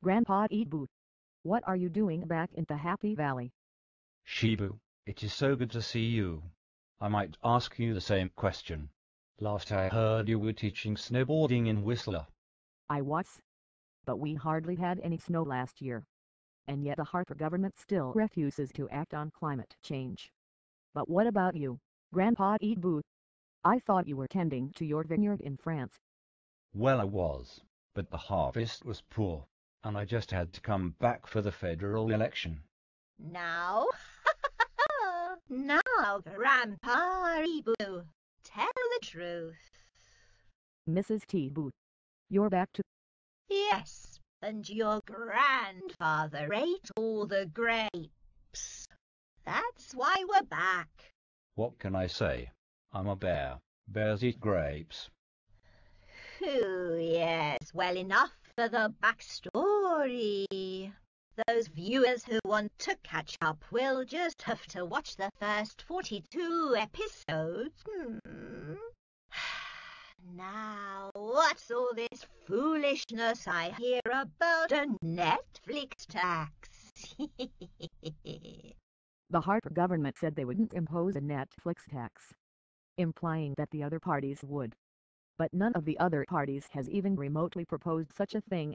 Grandpa Ebu. What are you doing back in the Happy Valley? Shebu, it is so good to see you. I might ask you the same question. Last I heard you were teaching snowboarding in Whistler. I was. But we hardly had any snow last year. And yet the Harper government still refuses to act on climate change. But what about you, Grandpa Ebu? I thought you were tending to your vineyard in France. Well, I was, but the harvest was poor, and I just had to come back for the federal election. Now, now, Grandpa Ebu, tell the truth. Mrs. Tibu, you're back to... Yes, and your grandfather ate all the grapes. That's why we're back. What can I say? I'm a bear. Bears eat grapes. Ooh, yes, well enough for the backstory. Those viewers who want to catch up will just have to watch the first 42 episodes. Now, what's all this foolishness I hear about a Netflix tax? The Harper government said they wouldn't impose a Netflix tax, implying that the other parties would. But none of the other parties has even remotely proposed such a thing.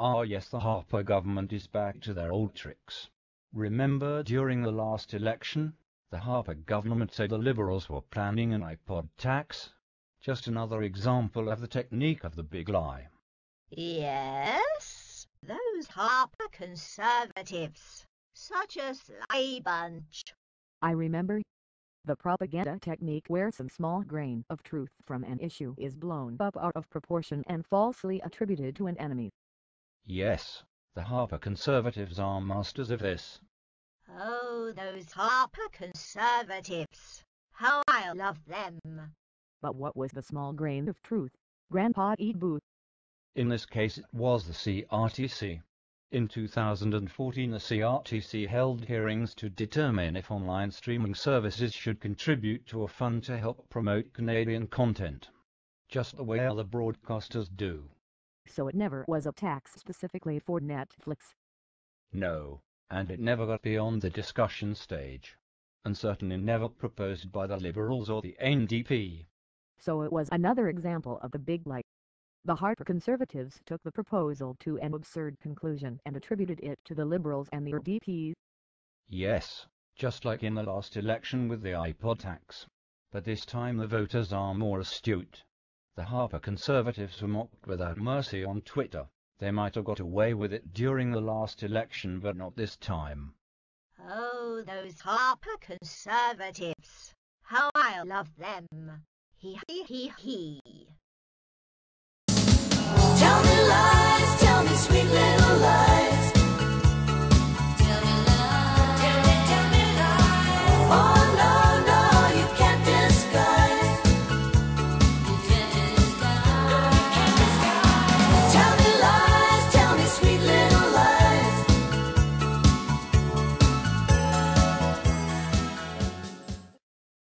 Ah yes, the Harper government is back to their old tricks. Remember during the last election, the Harper government said the Liberals were planning an iPod tax? Just another example of the technique of the big lie. Yes, those Harper Conservatives. Such a sly bunch. I remember the propaganda technique where some small grain of truth from an issue is blown up out of proportion and falsely attributed to an enemy. Yes, the Harper Conservatives are masters of this. Oh, those Harper Conservatives. How I love them. But what was the small grain of truth, Grandpa Ebu? In this case it was the CRTC. In 2014 the CRTC held hearings to determine if online streaming services should contribute to a fund to help promote Canadian content, just the way other broadcasters do. So it never was a tax specifically for Netflix. No, and it never got beyond the discussion stage, and certainly never proposed by the Liberals or the NDP. So it was another example of the big lie. The Harper Conservatives took the proposal to an absurd conclusion and attributed it to the Liberals and the NDP. Yes, just like in the last election with the iPod tax. But this time the voters are more astute. The Harper Conservatives were mocked without mercy on Twitter. They might have got away with it during the last election, but not this time. Oh, those Harper Conservatives. How I love them. He. Tell me lies, tell me sweet little lies.